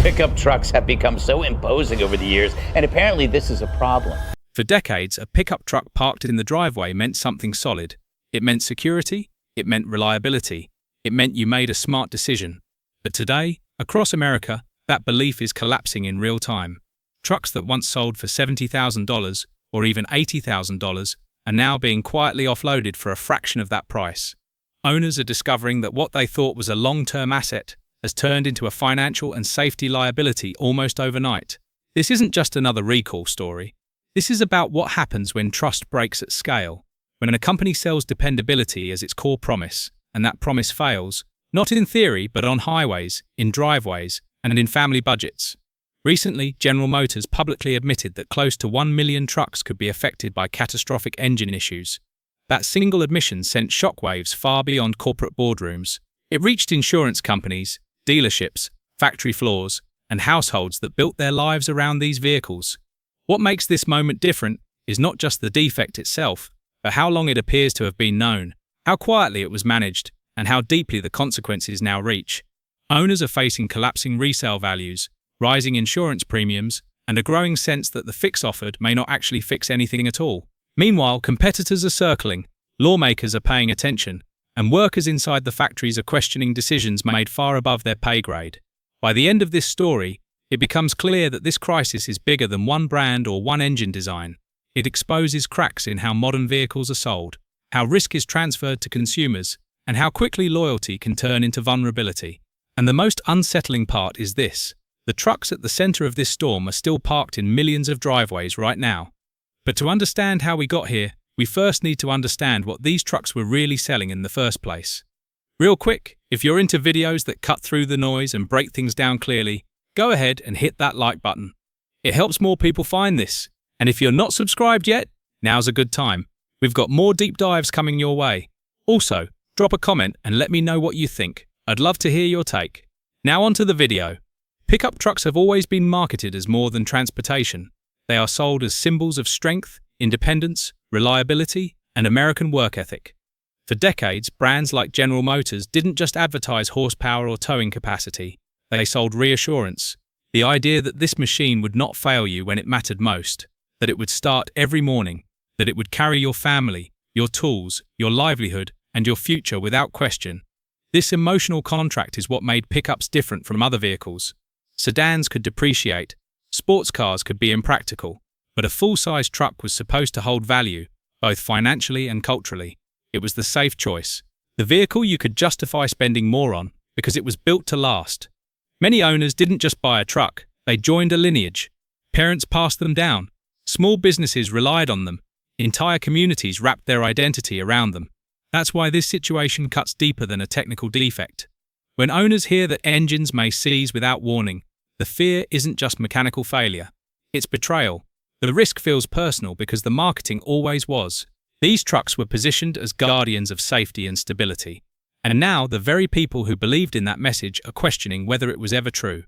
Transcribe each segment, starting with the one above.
Pickup trucks have become so imposing over the years, and apparently this is a problem. For decades, a pickup truck parked in the driveway meant something solid. It meant security, it meant reliability, it meant you made a smart decision. But today, across America, that belief is collapsing in real time. Trucks that once sold for $70,000 or even $80,000 are now being quietly offloaded for a fraction of that price. Owners are discovering that what they thought was a long-term asset has turned into a financial and safety liability almost overnight. This isn't just another recall story. This is about what happens when trust breaks at scale, when a company sells dependability as its core promise, and that promise fails, not in theory but on highways, in driveways, and in family budgets. Recently, General Motors publicly admitted that close to 1 million trucks could be affected by catastrophic engine issues. That single admission sent shockwaves far beyond corporate boardrooms. It reached insurance companies, dealerships, factory floors, and households that built their lives around these vehicles. What makes this moment different is not just the defect itself, but how long it appears to have been known, how quietly it was managed, and how deeply the consequences now reach. Owners are facing collapsing resale values, rising insurance premiums, and a growing sense that the fix offered may not actually fix anything at all. Meanwhile, competitors are circling, lawmakers are paying attention, and workers inside the factories are questioning decisions made far above their pay grade. By the end of this story, it becomes clear that this crisis is bigger than one brand or one engine design. It exposes cracks in how modern vehicles are sold, how risk is transferred to consumers, and how quickly loyalty can turn into vulnerability. And the most unsettling part is this: the trucks at the center of this storm are still parked in millions of driveways right now. But to understand how we got here, we first need to understand what these trucks were really selling in the first place. Real quick, if you're into videos that cut through the noise and break things down clearly, go ahead and hit that like button. It helps more people find this. And if you're not subscribed yet, now's a good time. We've got more deep dives coming your way. Also, drop a comment and let me know what you think. I'd love to hear your take. Now onto the video. Pickup trucks have always been marketed as more than transportation. They are sold as symbols of strength, independence, reliability, and American work ethic. For decades, brands like General Motors didn't just advertise horsepower or towing capacity. They sold reassurance, the idea that this machine would not fail you when it mattered most, that it would start every morning, that it would carry your family, your tools, your livelihood, and your future without question. This emotional contract is what made pickups different from other vehicles. Sedans could depreciate, sports cars could be impractical, but a full-size truck was supposed to hold value, both financially and culturally. It was the safe choice, the vehicle you could justify spending more on because it was built to last. Many owners didn't just buy a truck, they joined a lineage. Parents passed them down. Small businesses relied on them. Entire communities wrapped their identity around them. That's why this situation cuts deeper than a technical defect. When owners hear that engines may seize without warning, the fear isn't just mechanical failure. It's betrayal. The risk feels personal because the marketing always was. These trucks were positioned as guardians of safety and stability. And now the very people who believed in that message are questioning whether it was ever true.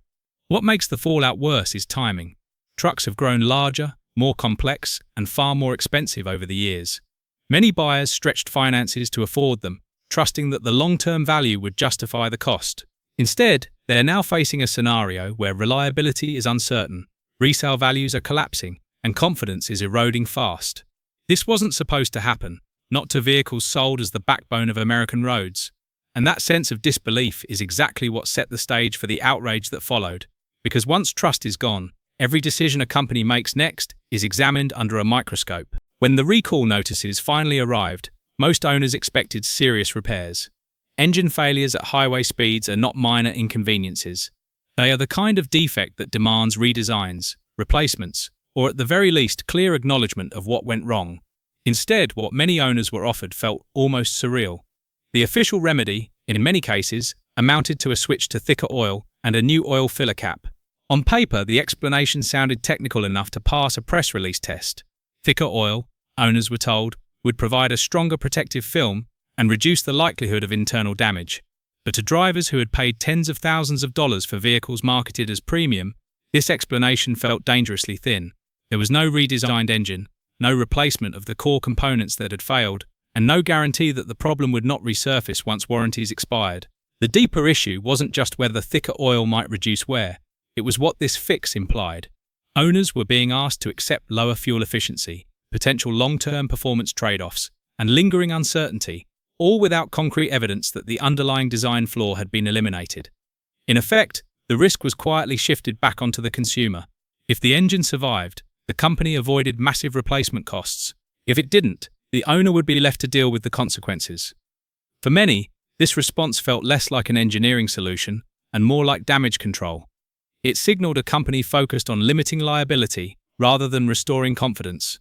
What makes the fallout worse is timing. Trucks have grown larger, more complex, and far more expensive over the years. Many buyers stretched finances to afford them, trusting that the long-term value would justify the cost. Instead, they are now facing a scenario where reliability is uncertain, resale values are collapsing, and confidence is eroding fast. This wasn't supposed to happen, not to vehicles sold as the backbone of American roads. And that sense of disbelief is exactly what set the stage for the outrage that followed. Because once trust is gone, every decision a company makes next is examined under a microscope. When the recall notices finally arrived, most owners expected serious repairs. Engine failures at highway speeds are not minor inconveniences. They are the kind of defect that demands redesigns, replacements, or at the very least clear acknowledgement of what went wrong. Instead, what many owners were offered felt almost surreal. The official remedy, in many cases, amounted to a switch to thicker oil and a new oil filler cap. On paper, the explanation sounded technical enough to pass a press release test. Thicker oil, owners were told, would provide a stronger protective film and reduce the likelihood of internal damage. But to drivers who had paid tens of thousands of dollars for vehicles marketed as premium, this explanation felt dangerously thin. There was no redesigned engine, no replacement of the core components that had failed, and no guarantee that the problem would not resurface once warranties expired. The deeper issue wasn't just whether thicker oil might reduce wear, It was what this fix implied. Owners were being asked to accept lower fuel efficiency, potential long-term performance trade-offs, and lingering uncertainty, all without concrete evidence that the underlying design flaw had been eliminated. In effect, the risk was quietly shifted back onto the consumer. If the engine survived, the company avoided massive replacement costs. If it didn't, the owner would be left to deal with the consequences. For many, this response felt less like an engineering solution and more like damage control. It signaled a company focused on limiting liability rather than restoring confidence.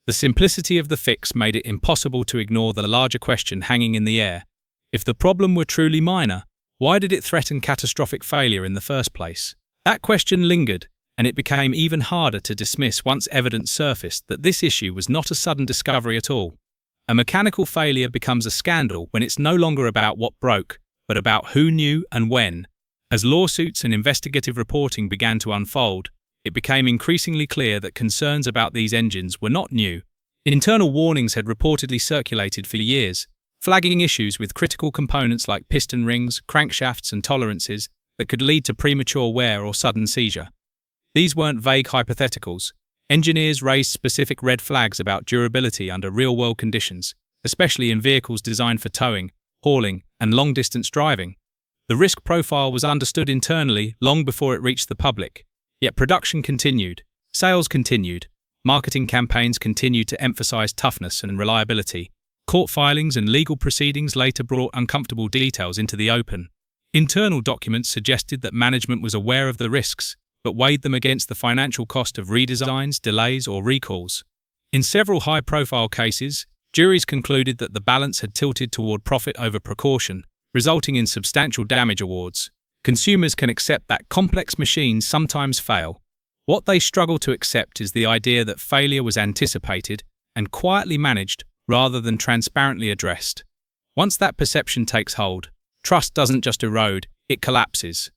The simplicity of the fix made it impossible to ignore the larger question hanging in the air. If the problem were truly minor, why did it threaten catastrophic failure in the first place? That question lingered, and it became even harder to dismiss once evidence surfaced that this issue was not a sudden discovery at all. A mechanical failure becomes a scandal when it's no longer about what broke, but about who knew and when. As lawsuits and investigative reporting began to unfold, it became increasingly clear that concerns about these engines were not new. Internal warnings had reportedly circulated for years, flagging issues with critical components like piston rings, crankshafts, and tolerances that could lead to premature wear or sudden seizure. These weren't vague hypotheticals. Engineers raised specific red flags about durability under real-world conditions, especially in vehicles designed for towing, hauling, and long-distance driving. The risk profile was understood internally long before it reached the public. Yet production continued, sales continued, marketing campaigns continued to emphasize toughness and reliability. Court filings and legal proceedings later brought uncomfortable details into the open. Internal documents suggested that management was aware of the risks, but weighed them against the financial cost of redesigns, delays, or recalls. In several high-profile cases, juries concluded that the balance had tilted toward profit over precaution, resulting in substantial damage awards. Consumers can accept that complex machines sometimes fail. What they struggle to accept is the idea that failure was anticipated and quietly managed rather than transparently addressed. Once that perception takes hold, trust doesn't just erode, it collapses.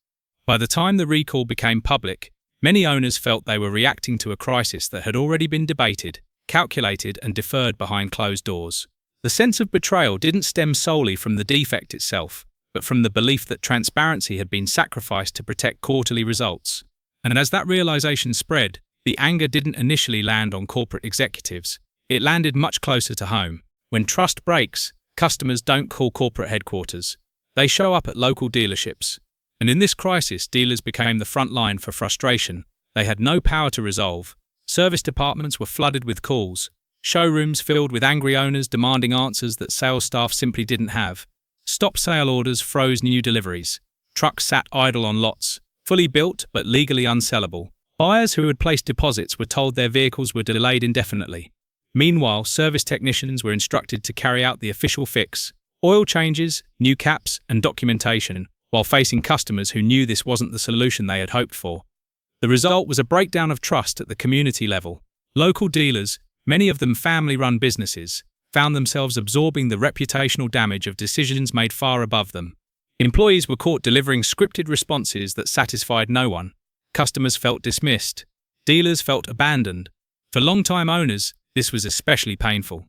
By the time the recall became public, many owners felt they were reacting to a crisis that had already been debated, calculated, and deferred behind closed doors. The sense of betrayal didn't stem solely from the defect itself, but from the belief that transparency had been sacrificed to protect quarterly results. And as that realization spread, the anger didn't initially land on corporate executives. It landed much closer to home. When trust breaks, customers don't call corporate headquarters. They show up at local dealerships. And in this crisis, dealers became the front line for frustration. They had no power to resolve. Service departments were flooded with calls. Showrooms filled with angry owners demanding answers that sales staff simply didn't have. Stop sale orders froze new deliveries. Trucks sat idle on lots, fully built but legally unsellable. Buyers who had placed deposits were told their vehicles were delayed indefinitely. Meanwhile, service technicians were instructed to carry out the official fix, oil changes, new caps, and documentation, while facing customers who knew this wasn't the solution they had hoped for. The result was a breakdown of trust at the community level. Local dealers, many of them family-run businesses, found themselves absorbing the reputational damage of decisions made far above them. Employees were caught delivering scripted responses that satisfied no one. Customers felt dismissed. Dealers felt abandoned. For long-time owners, this was especially painful.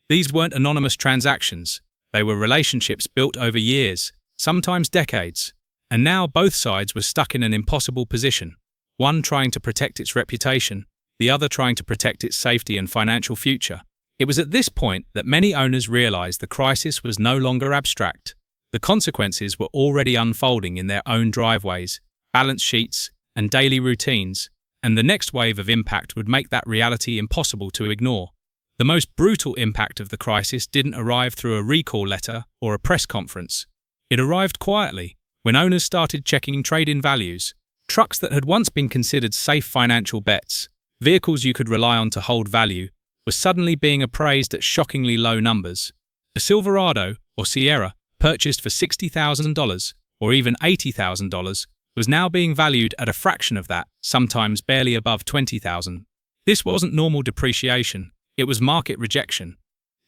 These weren't anonymous transactions. They were relationships built over years, sometimes decades. And now both sides were stuck in an impossible position. One trying to protect its reputation, the other trying to protect its safety and financial future. It was at this point that many owners realized the crisis was no longer abstract. The consequences were already unfolding in their own driveways, balance sheets, and daily routines, and the next wave of impact would make that reality impossible to ignore. The most brutal impact of the crisis didn't arrive through a recall letter or a press conference. It arrived quietly, when owners started checking trade-in values. Trucks that had once been considered safe financial bets, vehicles you could rely on to hold value, were suddenly being appraised at shockingly low numbers. A Silverado, or Sierra, purchased for $60,000, or even $80,000, was now being valued at a fraction of that, sometimes barely above $20,000. This wasn't normal depreciation, it was market rejection.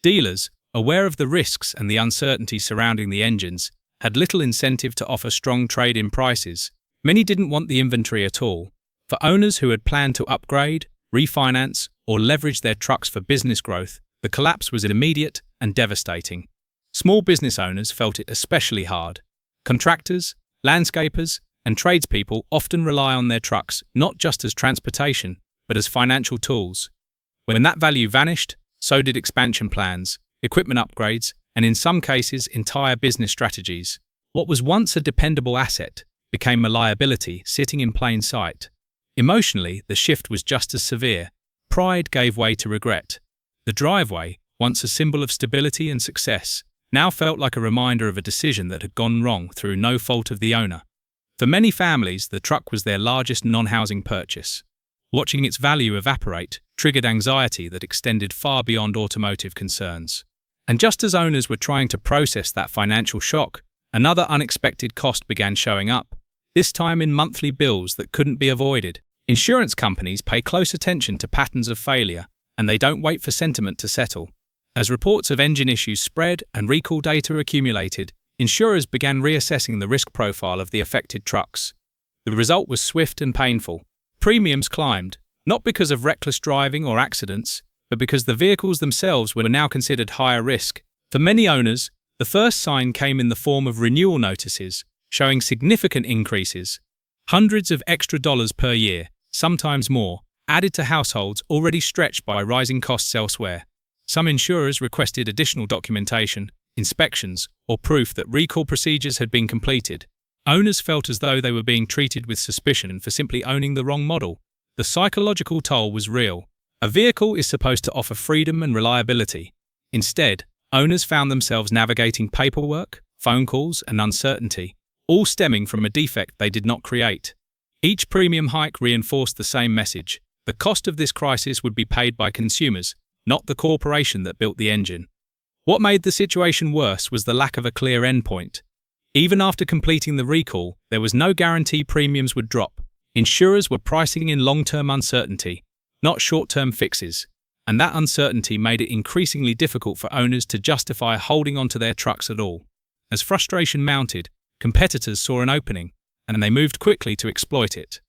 Dealers, aware of the risks and the uncertainty surrounding the engines, had little incentive to offer strong trade-in prices. Many didn't want the inventory at all. For owners who had planned to upgrade, refinance, or leverage their trucks for business growth, the collapse was immediate and devastating. Small business owners felt it especially hard. Contractors, landscapers, and tradespeople often rely on their trucks not just as transportation, but as financial tools. When that value vanished, so did expansion plans, equipment upgrades, and in some cases, entire business strategies. What was once a dependable asset became a liability sitting in plain sight. Emotionally, the shift was just as severe. Pride gave way to regret. The driveway, once a symbol of stability and success, now felt like a reminder of a decision that had gone wrong through no fault of the owner. For many families, the truck was their largest non-housing purchase. Watching its value evaporate triggered anxiety that extended far beyond automotive concerns. And just as owners were trying to process that financial shock, another unexpected cost began showing up, this time in monthly bills that couldn't be avoided. Insurance companies pay close attention to patterns of failure, and they don't wait for sentiment to settle. As reports of engine issues spread and recall data accumulated, insurers began reassessing the risk profile of the affected trucks. The result was swift and painful. Premiums climbed, not because of reckless driving or accidents, but because the vehicles themselves were now considered higher risk. For many owners, the first sign came in the form of renewal notices, showing significant increases. Hundreds of extra dollars per year, sometimes more, added to households already stretched by rising costs elsewhere. Some insurers requested additional documentation, inspections, or proof that recall procedures had been completed. Owners felt as though they were being treated with suspicion for simply owning the wrong model. The psychological toll was real. A vehicle is supposed to offer freedom and reliability. Instead, owners found themselves navigating paperwork, phone calls, and uncertainty, all stemming from a defect they did not create. Each premium hike reinforced the same message. The cost of this crisis would be paid by consumers, not the corporation that built the engine. What made the situation worse was the lack of a clear endpoint. Even after completing the recall, there was no guarantee premiums would drop. Insurers were pricing in long-term uncertainty, not short-term fixes, and that uncertainty made it increasingly difficult for owners to justify holding onto their trucks at all. As frustration mounted, competitors saw an opening, and they moved quickly to exploit it.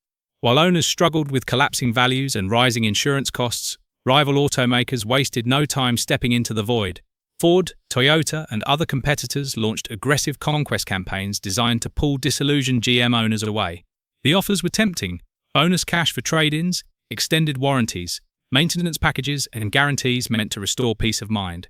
While owners struggled with collapsing values and rising insurance costs, rival automakers wasted no time stepping into the void. Ford, Toyota, and other competitors launched aggressive conquest campaigns designed to pull disillusioned GM owners away. The offers were tempting: bonus cash for trade-ins, extended warranties, maintenance packages, and guarantees meant to restore peace of mind.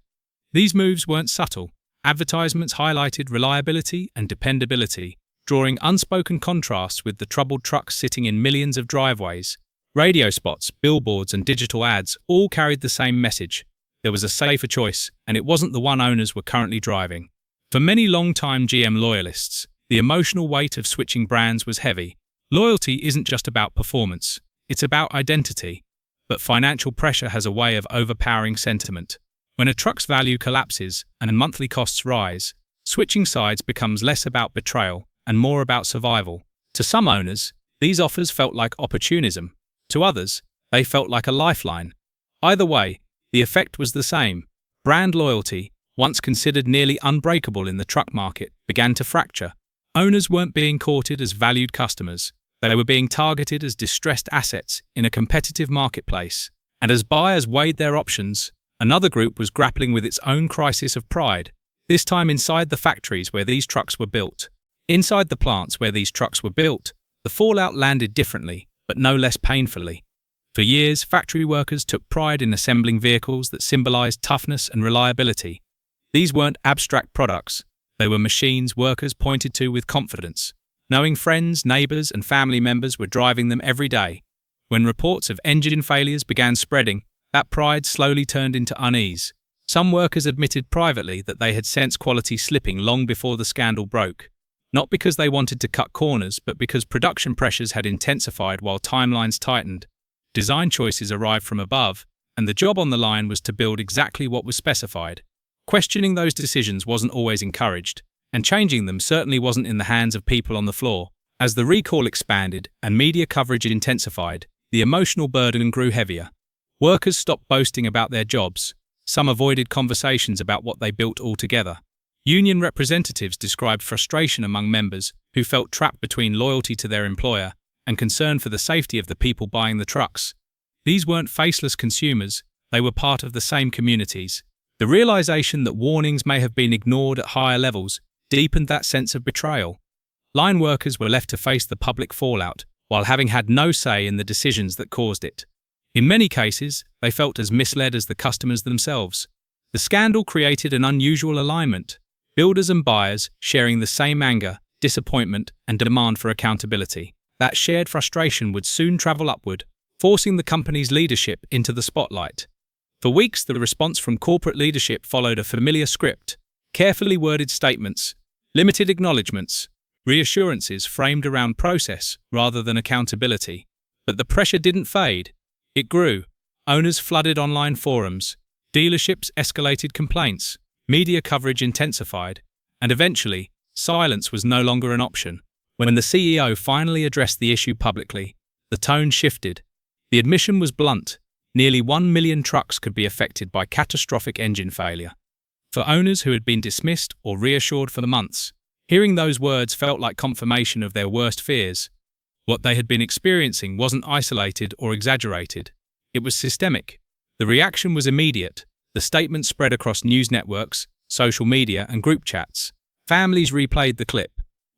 These moves weren't subtle. Advertisements highlighted reliability and dependability, drawing unspoken contrasts with the troubled trucks sitting in millions of driveways. Radio spots, billboards, and digital ads all carried the same message. There was a safer choice, and it wasn't the one owners were currently driving. For many long-time GM loyalists, the emotional weight of switching brands was heavy. Loyalty isn't just about performance, it's about identity. But financial pressure has a way of overpowering sentiment. When a truck's value collapses and monthly costs rise, switching sides becomes less about betrayal and more about survival. To some owners, these offers felt like opportunism. To others, they felt like a lifeline. Either way, the effect was the same. Brand loyalty, once considered nearly unbreakable in the truck market, began to fracture. Owners weren't being courted as valued customers. They were being targeted as distressed assets in a competitive marketplace. And as buyers weighed their options, another group was grappling with its own crisis of pride, this time inside the factories where these trucks were built. Inside the plants where these trucks were built, the fallout landed differently, but no less painfully. For years, factory workers took pride in assembling vehicles that symbolized toughness and reliability. These weren't abstract products. They were machines workers pointed to with confidence, knowing friends, neighbors, and family members were driving them every day. When reports of engine failures began spreading, that pride slowly turned into unease. Some workers admitted privately that they had sensed quality slipping long before the scandal broke. Not because they wanted to cut corners, but because production pressures had intensified while timelines tightened. Design choices arrived from above, and the job on the line was to build exactly what was specified. Questioning those decisions wasn't always encouraged, and changing them certainly wasn't in the hands of people on the floor. As the recall expanded and media coverage intensified, the emotional burden grew heavier. Workers stopped boasting about their jobs. Some avoided conversations about what they built altogether. Union representatives described frustration among members who felt trapped between loyalty to their employer and concern for the safety of the people buying the trucks. These weren't faceless consumers, they were part of the same communities. The realization that warnings may have been ignored at higher levels deepened that sense of betrayal. Line workers were left to face the public fallout while having had no say in the decisions that caused it. In many cases, they felt as misled as the customers themselves. The scandal created an unusual alignment, builders and buyers sharing the same anger, disappointment, and demand for accountability. That shared frustration would soon travel upward, forcing the company's leadership into the spotlight. For weeks, the response from corporate leadership followed a familiar script: carefully worded statements, limited acknowledgements, reassurances framed around process rather than accountability. But the pressure didn't fade. It grew. Owners flooded online forums, dealerships escalated complaints, media coverage intensified, and eventually, silence was no longer an option. When the CEO finally addressed the issue publicly, the tone shifted. The admission was blunt: nearly 1 million trucks could be affected by catastrophic engine failure. For owners who had been dismissed or reassured for months, hearing those words felt like confirmation of their worst fears. What they had been experiencing wasn't isolated or exaggerated. It was systemic. The reaction was immediate. The statement spread across news networks, social media, and group chats. Families replayed the clip.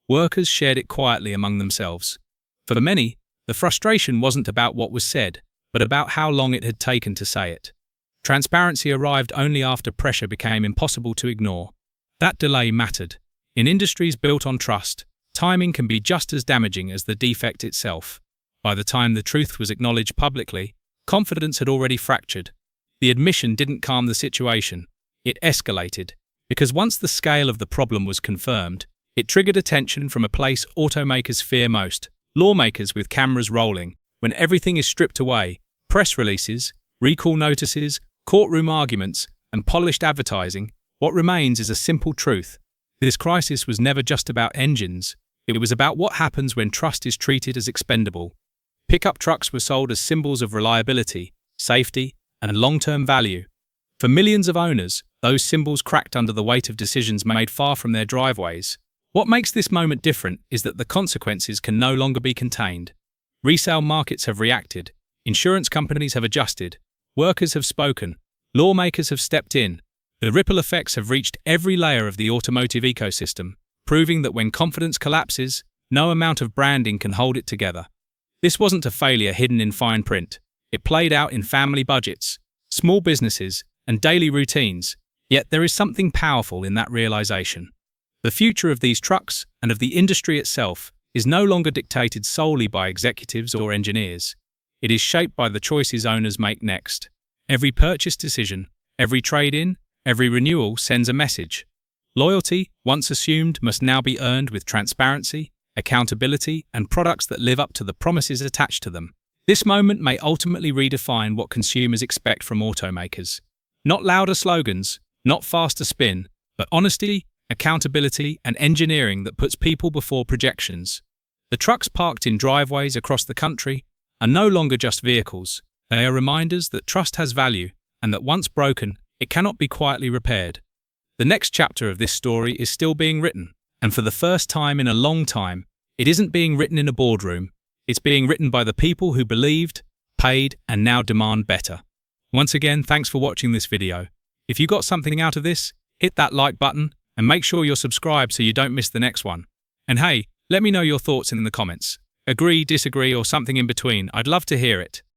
Workers shared it quietly among themselves. For many, the frustration wasn't about what was said, but about how long it had taken to say it. Transparency arrived only after pressure became impossible to ignore. That delay mattered. In industries built on trust, timing can be just as damaging as the defect itself. By the time the truth was acknowledged publicly, confidence had already fractured. The admission didn't calm the situation. It escalated, because once the scale of the problem was confirmed, it triggered attention from a place automakers fear most: lawmakers with cameras rolling. When everything is stripped away, press releases, recall notices, courtroom arguments, and polished advertising, what remains is a simple truth. This crisis was never just about engines. It was about what happens when trust is treated as expendable. Pickup trucks were sold as symbols of reliability, safety, and long-term value. For millions of owners, those symbols cracked under the weight of decisions made far from their driveways. What makes this moment different is that the consequences can no longer be contained. Resale markets have reacted, insurance companies have adjusted, workers have spoken, lawmakers have stepped in. The ripple effects have reached every layer of the automotive ecosystem, proving that when confidence collapses, no amount of branding can hold it together. This wasn't a failure hidden in fine print. It played out in family budgets, small businesses, and daily routines. Yet there is something powerful in that realization. The future of these trucks and of the industry itself is no longer dictated solely by executives or engineers. It is shaped by the choices owners make next. Every purchase decision, every trade-in, every renewal sends a message. Loyalty, once assumed, must now be earned with transparency, accountability, and products that live up to the promises attached to them. This moment may ultimately redefine what consumers expect from automakers. Not louder slogans, not faster spin, but honesty, accountability, and engineering that puts people before projections. The trucks parked in driveways across the country are no longer just vehicles. They are reminders that trust has value, and that once broken, it cannot be quietly repaired. The next chapter of this story is still being written, and for the first time in a long time, it isn't being written in a boardroom. It's being written by the people who believed, paid, and now demand better. Once again, thanks for watching this video. If you got something out of this, hit that like button, and make sure you're subscribed so you don't miss the next one. And hey, let me know your thoughts in the comments. Agree, disagree, or something in between. I'd love to hear it.